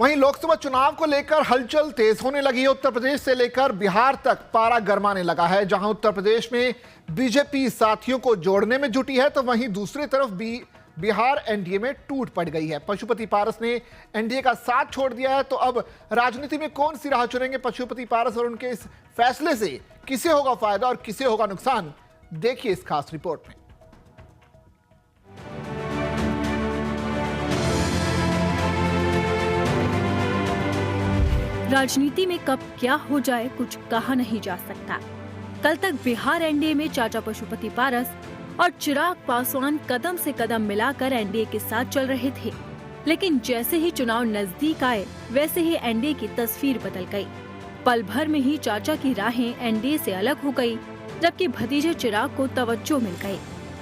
वहीं लोकसभा चुनाव को लेकर हलचल तेज होने लगी है। उत्तर प्रदेश से लेकर बिहार तक पारा गरमाने लगा है। जहां उत्तर प्रदेश में बीजेपी साथियों को जोड़ने में जुटी है, तो वहीं दूसरी तरफ बिहार एनडीए में टूट पड़ गई है। पशुपति पारस ने एनडीए का साथ छोड़ दिया है। तो अब राजनीति में कौन सी राह चुनेंगे पशुपति पारस और उनके इस फैसले से किसे होगा फायदा और किसे होगा नुकसान, देखिए इस खास रिपोर्ट में। राजनीति में कब क्या हो जाए कुछ कहा नहीं जा सकता। कल तक बिहार एनडीए में चाचा पशुपति पारस और चिराग पासवान कदम से कदम मिलाकर एनडीए के साथ चल रहे थे, लेकिन जैसे ही चुनाव नजदीक आए वैसे ही एनडीए की तस्वीर बदल गई। पल भर में ही चाचा की राहें एनडीए से अलग हो गई, जबकि भतीजे चिराग को तवज्जो मिल गई।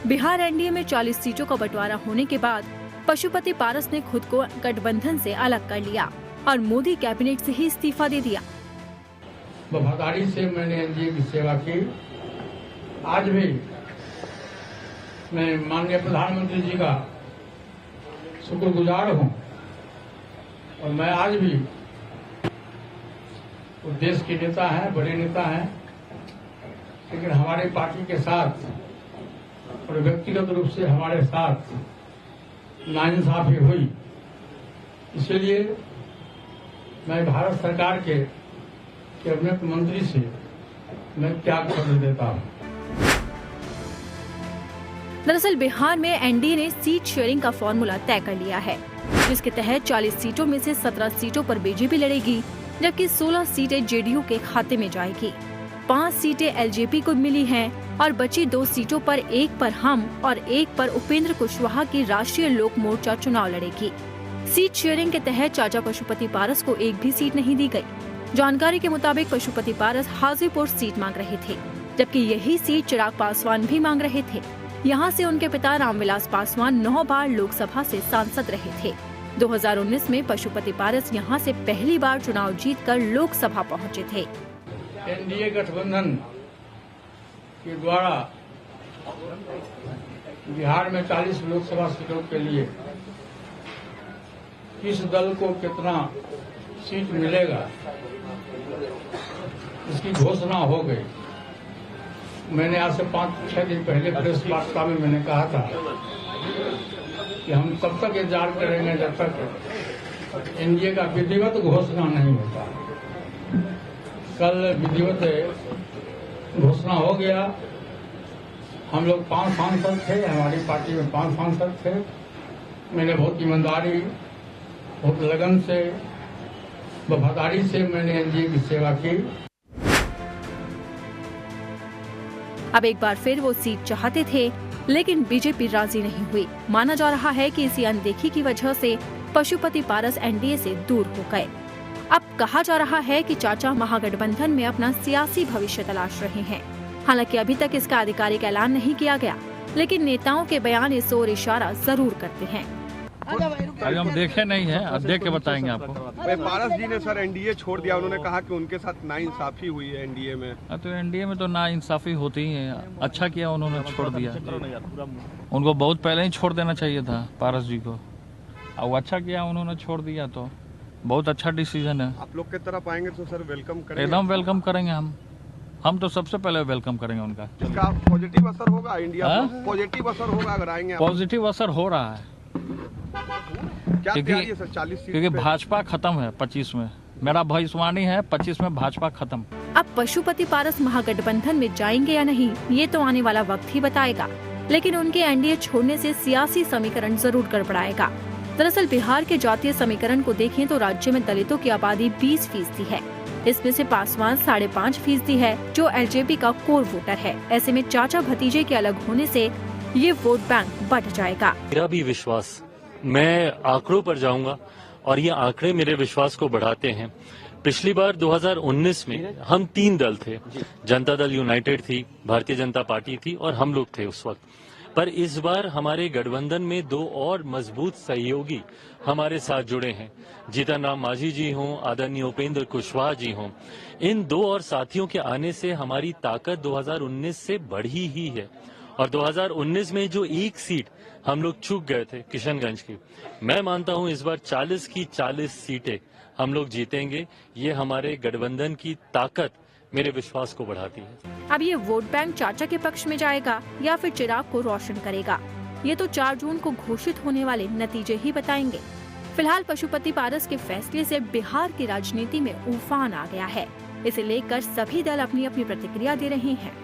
बिहार एनडीए में 40 सीटों का बंटवारा होने के बाद पशुपति पारस ने खुद को गठबंधन से अलग कर लिया और मोदी कैबिनेट से ही इस्तीफा दे दिया। वफादारी से मैंने एनडीए की सेवा की। आज भी मैं माननीय प्रधानमंत्री जी का शुक्रगुजार हूं और मैं आज भी वो देश के नेता हैं, बड़े नेता हैं, लेकिन हमारी पार्टी के साथ और व्यक्तिगत रूप से हमारे साथ नाइंसाफी हुई। इसलिए मैं भारत सरकार के कैबिनेट मंत्री से मैं त्याग पत्र देता हूं। दरअसल बिहार में एनडीए ने सीट शेयरिंग का फॉर्मूला तय कर लिया है, जिसके तहत 40 सीटों में से 17 सीटों पर बीजेपी लड़ेगी, जबकि 16 सीटें जेडीयू के खाते में जाएगी। 5 सीटें एलजेपी को मिली हैं और बची 2 सीटों पर एक पर हम और एक पर उपेंद्र कुशवाहा की राष्ट्रीय लोक मोर्चा चुनाव लड़ेगी। सीट शेयरिंग के तहत चाचा पशुपति पारस को एक भी सीट नहीं दी गई। जानकारी के मुताबिक पशुपति पारस हाजीपुर सीट मांग रहे थे, जबकि यही सीट चिराग पासवान भी मांग रहे थे। यहाँ से उनके पिता रामविलास पासवान 9 बार लोकसभा से सांसद रहे थे। 2019 में पशुपति पारस यहाँ से पहली बार चुनाव जीतकर लोकसभा पहुँचे थे। एनडीए गठबंधन के द्वारा बिहार में 40 लोकसभा सीटों के लिए किस दल को कितना सीट मिलेगा, इसकी घोषणा हो गई। मैंने आज से 5-6 दिन पहले प्रेस वार्ता में मैंने कहा था कि हम तब तक इंतजार करेंगे जब तक एनडीए का विधिवत घोषणा नहीं होता। कल विधिवत घोषणा हो गया। हम लोग 5 सांसद थे, हमारी पार्टी में 5 सांसद थे। मैंने बहुत ईमानदारी, बहुत लगन से, वफादारी से मैंने एनडीए की सेवा की। अब एक बार फिर वो सीट चाहते थे, लेकिन बीजेपी राजी नहीं हुई। माना जा रहा है कि इसी अनदेखी की वजह से पशुपति पारस एनडीए से दूर हो गए। अब कहा जा रहा है कि चाचा महागठबंधन में अपना सियासी भविष्य तलाश रहे हैं। हालांकि अभी तक इसका आधिकारिक ऐलान नहीं किया गया, लेकिन नेताओं के बयान इस ओर इशारा जरूर करते हैं। अरे हम देखे नहीं है, अब देख के बताएंगे आपको। पारस जी ने सर एनडीए छोड़ दिया। उन्होंने कहा कि उनके साथ नाइंसाफी हुई है एनडीए में। तो एनडीए में तो नाइंसाफी होती ही है। अच्छा किया उन्होंने छोड़ दिया। उनको बहुत पहले ही छोड़ देना चाहिए था पारस जी को। अब अच्छा किया उन्होंने छोड़ दिया, तो बहुत अच्छा डिसीजन है। आप लोग की तरफ आएंगे तो सर वेलकम करेंगे? एकदम वेलकम करेंगे हम तो सबसे पहले वेलकम करेंगे उनका। इसका पॉजिटिव असर होगा इंडिया पर? पॉजिटिव असर होगा अगर आएंगे? पॉजिटिव असर हो रहा है, क्या तैयारी है सर 40 सीट क्योंकि भाजपा खत्म है 25 में। मेरा भविष्यवाणी है 25 में भाजपा खत्म। अब पशुपति पारस महागठबंधन में जाएंगे या नहीं, ये तो आने वाला वक्त ही बताएगा, लेकिन उनके एनडीए छोड़ने से सियासी समीकरण जरूर गड़बड़ाएगा। दरअसल बिहार के जातीय समीकरण को देखें तो राज्य में दलितों की आबादी 20% है। इसमें से पासवान 5.5% है, जो एलजेपी का कोर वोटर है। ऐसे में चाचा भतीजे के अलग होने से ये वोट बैंक बढ़ जाएगा। मेरा भी विश्वास, मैं आंकड़ों पर जाऊंगा और ये आंकड़े मेरे विश्वास को बढ़ाते हैं। पिछली बार 2019 में हम 3 दल थे। जनता दल यूनाइटेड थी, भारतीय जनता पार्टी थी और हम लोग थे उस वक्त। पर इस बार हमारे गठबंधन में 2 और मजबूत सहयोगी हमारे साथ जुड़े हैं। जीतन राम मांझी जी हों, आदरणीय उपेंद्र कुशवाहा जी हों। इन 2 और साथियों के आने से हमारी ताकत 2019 से बढ़ी ही है और 2019 में जो एक सीट हम लोग चूक गए थे किशनगंज की, मैं मानता हूं इस बार 40 की 40 सीटें हम लोग जीतेंगे। ये हमारे गठबंधन की ताकत मेरे विश्वास को बढ़ाती है। अब ये वोट बैंक चाचा के पक्ष में जाएगा या फिर चिराग को रोशन करेगा, ये तो 4 जून को घोषित होने वाले नतीजे ही बताएंगे। फिलहाल पशुपति पारस के फैसले से बिहार की राजनीति में उफान आ गया है। इसे लेकर सभी दल अपनी अपनी प्रतिक्रिया दे रहे हैं।